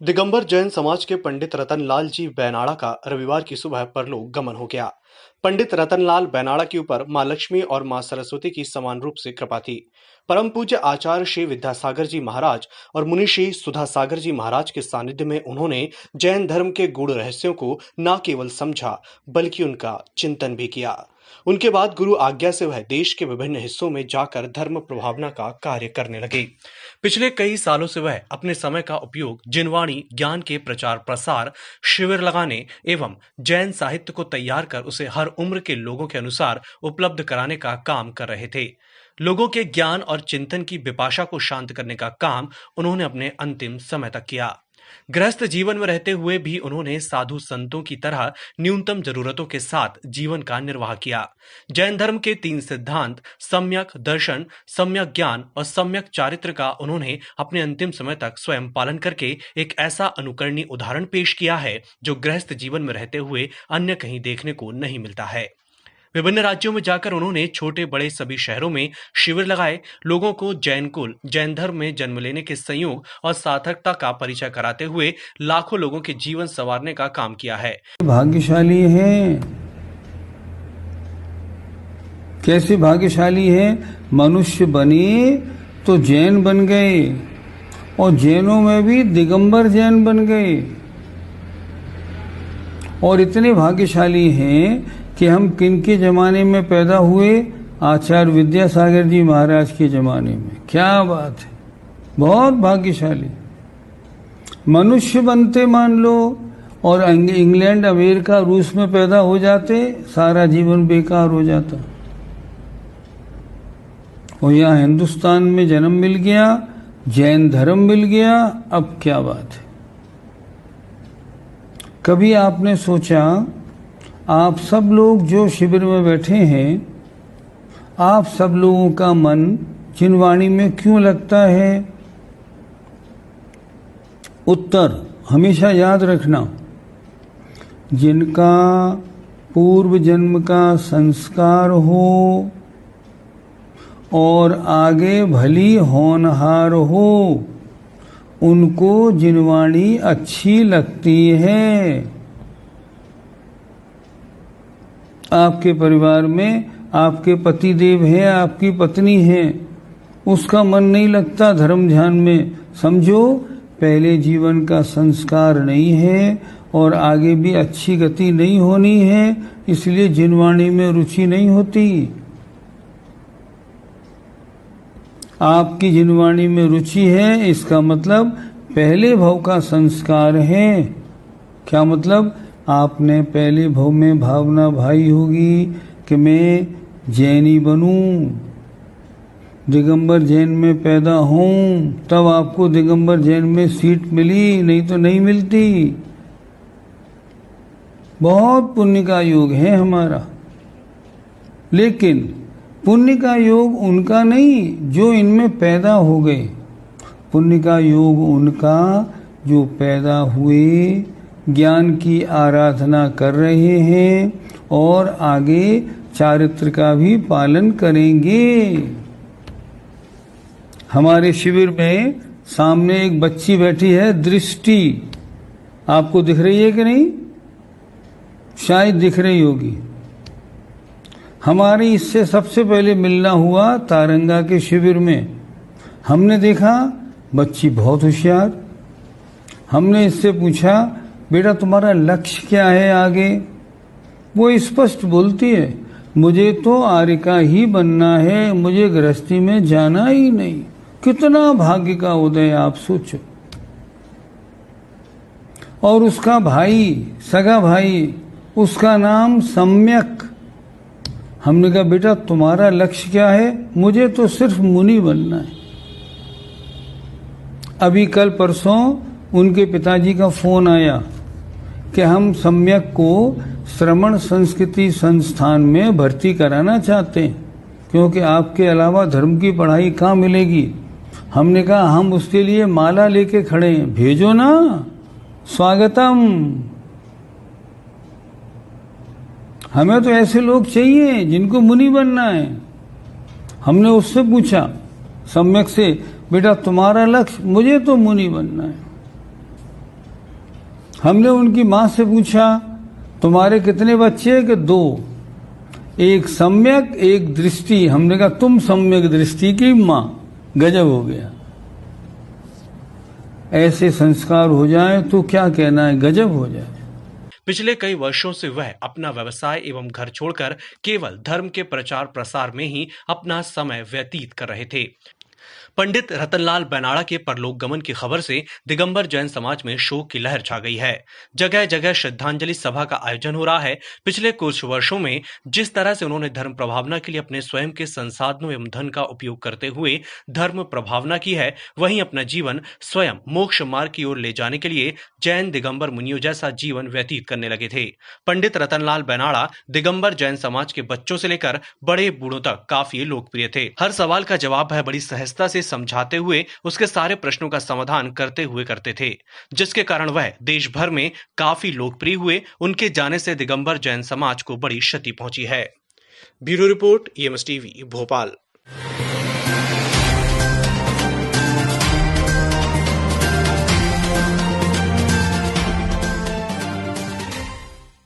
दिगंबर जैन समाज के पंडित रतनलाल जी बैनाड़ा का रविवार की सुबह परलोक गमन हो गया। पंडित रतनलाल बैनाड़ा के ऊपर मां लक्ष्मी और मां सरस्वती की समान रूप से कृपा थी। परम पूज्य आचार्य श्री विद्यासागर जी महाराज और मुनि श्री सुधा सागर जी महाराज के सानिध्य में उन्होंने जैन धर्म के गूढ़ रहस्यों को न केवल समझा बल्कि उनका चिंतन भी किया। उनके बाद गुरु आज्ञा से वह देश के विभिन्न हिस्सों में जाकर धर्म प्रभावना का कार्य करने लगे। पिछले कई सालों से वह अपने समय का उपयोग जिनवाणी ज्ञान के प्रचार प्रसार, शिविर लगाने एवं जैन साहित्य को तैयार कर उसे हर उम्र के लोगों के अनुसार उपलब्ध कराने का काम कर रहे थे। लोगों के ज्ञान और चिंतन की विपाशा को शांत करने का काम उन्होंने अपने अंतिम समय तक किया। गृहस्थ जीवन में रहते हुए भी उन्होंने साधु संतों की तरह न्यूनतम जरूरतों के साथ जीवन का निर्वाह किया। जैन धर्म के 3 सिद्धांत सम्यक दर्शन, सम्यक ज्ञान और सम्यक चारित्र का उन्होंने अपने अंतिम समय तक स्वयं पालन करके एक ऐसा अनुकरणीय उदाहरण पेश किया है जो गृहस्थ जीवन में रहते हुए अन्य कहीं देखने को नहीं मिलता है। विभिन्न राज्यों में जाकर उन्होंने छोटे बड़े सभी शहरों में शिविर लगाए, लोगों को जैन कुल, जैन धर्म में जन्म लेने के संयोग और सार्थकता का परिचय कराते हुए लाखों लोगों के जीवन संवारने का काम किया है। भाग्यशाली हैं, कैसे भाग्यशाली हैं? मनुष्य बने तो जैन बन गए और जैनों में भी दिगंबर जैन बन गए। और इतने भाग्यशाली हैं कि हम किनके जमाने में पैदा हुए? आचार्य विद्यासागर जी महाराज के जमाने में। क्या बात है, बहुत भाग्यशाली। मनुष्य बनते मान लो और इंग्लैंड, अमेरिका, रूस में पैदा हो जाते, सारा जीवन बेकार हो जाता। और यहाँ हिंदुस्तान में जन्म मिल गया, जैन धर्म मिल गया, अब क्या बात है। कभी आपने सोचा, आप सब लोग जो शिविर में बैठे हैं, आप सब लोगों का मन जिनवाणी में क्यों लगता है? उत्तर हमेशा याद रखना, जिनका पूर्व जन्म का संस्कार हो और आगे भली होनहार हो, उनको जिनवाणी अच्छी लगती है। आपके परिवार में आपके पति देव हैं, आपकी पत्नी है, उसका मन नहीं लगता धर्म ध्यान में, समझो पहले जीवन का संस्कार नहीं है और आगे भी अच्छी गति नहीं होनी है, इसलिए जिनवाणी में रुचि नहीं होती। आपकी जिनवाणी में रुचि है, इसका मतलब पहले भव का संस्कार है। क्या मतलब? आपने पहले भव में भावना भाई होगी कि मैं जैनी बनूं, दिगंबर जैन में पैदा हूं, तब आपको दिगंबर जैन में सीट मिली, नहीं तो नहीं मिलती। बहुत पुण्य का योग है हमारा, लेकिन पुण्य का योग उनका नहीं जो इनमें पैदा हो गए। पुण्य का योग उनका जो पैदा हुए, ज्ञान की आराधना कर रहे हैं और आगे चारित्र का भी पालन करेंगे। हमारे शिविर में सामने एक बच्ची बैठी है, दृष्टि, आपको दिख रही है कि नहीं? शायद दिख रही होगी। हमारे इससे सबसे पहले मिलना हुआ तारंगा के शिविर में। हमने देखा बच्ची बहुत होशियार। हमने इससे पूछा, बेटा तुम्हारा लक्ष्य क्या है आगे? वो स्पष्ट बोलती है, मुझे तो आर्य का ही बनना है, मुझे गृहस्थी में जाना ही नहीं। कितना भाग्य का उदय, आप सोचो। और उसका भाई, सगा भाई, उसका नाम सम्यक। हमने कहा, बेटा तुम्हारा लक्ष्य क्या है? मुझे तो सिर्फ मुनि बनना है। अभी कल परसों उनके पिताजी का फोन आया कि हम सम्यक को श्रमण संस्कृति संस्थान में भर्ती कराना चाहते हैं, क्योंकि आपके अलावा धर्म की पढ़ाई कहाँ मिलेगी। हमने कहा, हम उसके लिए माला लेके खड़े हैं, भेजो ना, स्वागतम। हमें तो ऐसे लोग चाहिए जिनको मुनि बनना है। हमने उससे पूछा, सम्यक से, बेटा तुम्हारा लक्ष्य? मुझे तो मुनि बनना है। हमने उनकी माँ से पूछा तुम्हारे कितने बच्चे? कि 2, एक सम्यक एक दृष्टि। हमने कहा तुम सम्यक दृष्टि की माँ, गजब हो गया। ऐसे संस्कार हो जाए तो क्या कहना है, गजब हो जाए। पिछले कई वर्षों से वह अपना व्यवसाय एवं घर छोड़कर केवल धर्म के प्रचार प्रसार में ही अपना समय व्यतीत कर रहे थे। पंडित रतनलाल बैनाड़ा के परलोक गमन की खबर से दिगंबर जैन समाज में शोक की लहर छा गई है। जगह जगह श्रद्धांजलि सभा का आयोजन हो रहा है। पिछले कुछ वर्षों में जिस तरह से उन्होंने धर्म प्रभावना के लिए अपने स्वयं के संसाधनों एवं धन का उपयोग करते हुए धर्म प्रभावना की है, वहीं अपना जीवन स्वयं मोक्ष मार्ग की ओर ले जाने के लिए जैन दिगंबर मुनियों जैसा जीवन व्यतीत करने लगे थे। पंडित रतनलाल बैनाड़ा दिगंबर जैन समाज के बच्चों से लेकर बड़े बूढ़ों तक काफी लोकप्रिय थे। हर सवाल का जवाब है बड़ी सहजता से समझाते हुए उसके सारे प्रश्नों का समाधान करते थे, जिसके कारण वह देश भर में काफी लोकप्रिय हुए। उनके जाने से दिगंबर जैन समाज को बड़ी क्षति पहुंची है। Bureau report, EMS TV, Bhopal.